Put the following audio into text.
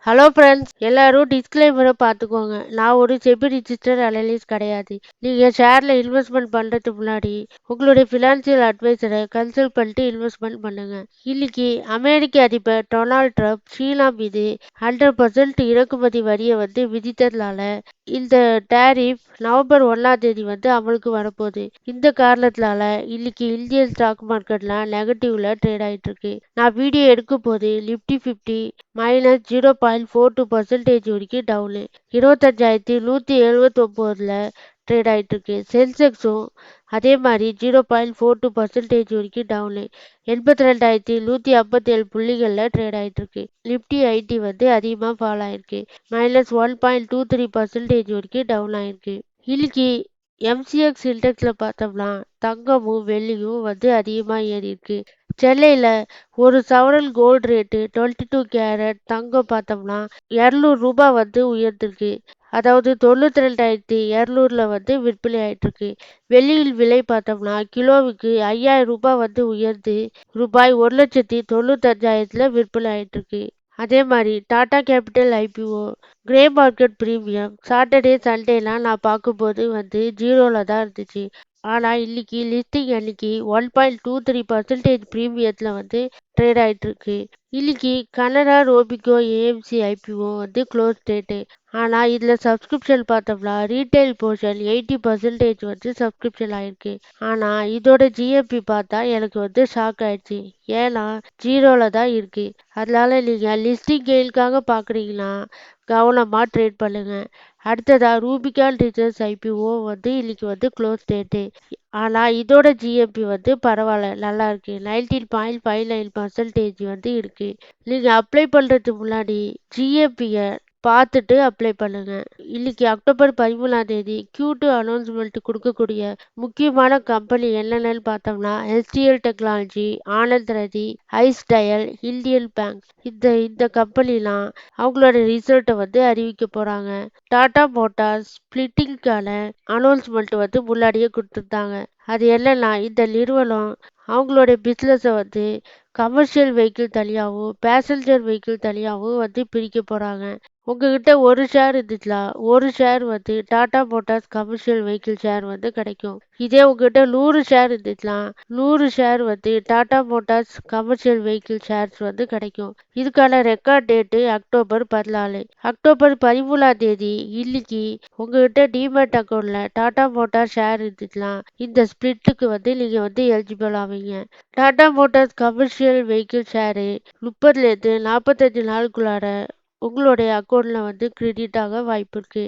Hello friends, எல்லாரும் டிஸ்க்ளைமரை பார்த்துக்கோங்க. நான் ஒரு செபி ரிஜிஸ்டர் அனலிஸ்ட் கிடையாது. நீங்க ஷேர்ல இன்வெஸ்ட்மெண்ட் பண்றதுக்கு முன்னாடி உங்களுடைய ஃபினான்சியல் அட்வைசரை கன்சல்ட் பண்ணிட்டு இன்வெஸ்ட்மெண்ட் பண்ணுங்க. இன்னைக்கு அமெரிக்க அதிபர் டொனால்ட் ட்ரம்ப் சீனா மீது 100% இறக்குமதி வரியை விதித்ததுனால இந்த டேரிஃப் நவம்பர் 1ஆம் தேதி அமலுக்கு வரப்போகுது. இந்த காரணத்தினால இன்னைக்கு இந்தியன் ஸ்டாக் மார்க்கெட்லாம் நெகட்டிவ்ல ட்ரேட் ஆயிட்டு இருக்கு. நான் வீடியோ எடுக்கும் போது நிஃப்டி 50 -0.42% வரைக்கும் டவுனு, 25,179ல ட்ரேட் ஆயிட்டு இருக்கு. சென்செக்ஸும் அதே மாதிரி 0.42% வரைக்கும் டவுனு, 82,157 புள்ளிகளில் ட்ரேட் ஆயிட்டு இருக்கு. நிஃப்டி ஐடி அதிகமாக ஃபால் ஆயிருக்கு, -1.23% வரைக்கும் டவுன் ஆயிருக்கு. இன்னைக்கு எம்சிஎக்ஸ் இண்டெக்ஸ்ல பார்த்தோம்னா தங்கமும் வெள்ளியும் அதிகமாக ஏறி இருக்கு. சென்னையில் ஒரு சவரன் கோல்டு ரேட்டு 22 கேரட் தங்கம் பார்த்தோம்னா 200 ரூபாய் உயர்ந்திருக்கு. அதாவது 92,200ல விற்பனை ஆயிட்டு இருக்கு. வெள்ளியில் விலை பார்த்தோம்னா கிலோவுக்கு 5,000 ரூபாய் உயர்ந்து ரூபாய் 1,95,000ல விற்பனை ஆயிட்டு இருக்கு. அதே மாதிரி Tata Capital IPO grey market premium Saturday சண்டேலாம் நான் பார்க்கும்போது ஜீரோவில் தான் இருந்துச்சு. ஆனால் இன்னைக்கு லிஸ்டிங் அன்னைக்கு 1.23% ப்ரீமியத்தில் ட்ரேட் ஆயிட்டு இருக்கு. இன்னைக்கு Canara Robeco AMC IPO close date. ஆனால் இதில் சப்ஸ்கிரிப்ஷன் பார்த்தோம்னா ரீட்டைல் போர்ஷன் 80% சப்ஸ்கிரிப்ஷன் ஆயிருக்கு. ஆனால் இதோட ஜிஎம்பி பார்த்தா எனக்கு ஷாக் ஆயிடுச்சு. ஏன்னா ஜீரோவில் தான் இருக்கு. அதனால நீங்கள் லிஸ்டிங் கெயிலுக்காக பார்க்குறீங்கன்னா கவனமாக ட்ரேட் பண்ணுங்க. அடுத்ததா ரூபிகான் ரிசர்ச் ஐபிஓ இன்னைக்கு க்ளோஸ் டேட்டு. ஆனால் இதோட ஜிஎம்பி பரவாயில்ல, நல்லா இருக்கு, 19.59% இருக்கு. நீங்கள் அப்ளை பண்ணுறதுக்கு முன்னாடி ஜிஎம்பியை பார்த்துட்டு அப்ளை பண்ணுங்க. இன்னைக்கு அக்டோபர் 13ஆம் தேதி Q2 அனௌன்ஸ்மெண்ட் கொடுக்கக்கூடிய முக்கியமான கம்பெனி என்னென்னு பார்த்தோம்னா HCL டெக்னாலஜி, ஆனந்த் ரதி, ஐஸ் டயல், இந்தியன் பேங்க். இந்த கம்பெனிலாம் அவங்களோட ரிசல்ட்டை அறிவிக்க போறாங்க. டாடா மோட்டார்ஸ் ஸ்பிளிட்டிங்கான அனௌன்ஸ்மெண்ட் முன்னாடியே கொடுத்துருந்தாங்க. அது என்னன்னா இந்த நிறுவனம் அவங்களோட பிஸ்னஸை கமர்ஷியல் வெஹிக்கிள் தனியாகவும் பேசஞ்சர் வெஹிக்கிள் தனியாகவும் பிரிக்க போகிறாங்க. உங்ககிட்ட ஒரு ஷேர் இருந்துச்சுன்னா ஒரு share Tata Motors commercial vehicle share கிடைக்கும். இதே உங்ககிட்ட 100 ஷேர் இருந்துச்சுன்னா 100 share Tata Motors commercial vehicle shares கிடைக்கும். இதுக்கான ரெக்கார்ட் டேட்டு அக்டோபர் 14. அக்டோபர் 13ஆம் தேதி இன்னைக்கு உங்ககிட்ட டிமேட் அக்கௌண்ட்ல டாடா மோட்டார் ஷேர் இருந்துச்சுன்னா இந்த ஸ்பிளிட்டுக்கு நீங்க எலிஜிபிள் ஆவீங்க. Tata Motors commercial vehicle share 30லேருந்து 45 நாளுக்குள்ளார உங்களுடைய அக்கௌண்ட்ல கிரெடிட் ஆக வாய்ப்பு இருக்கு.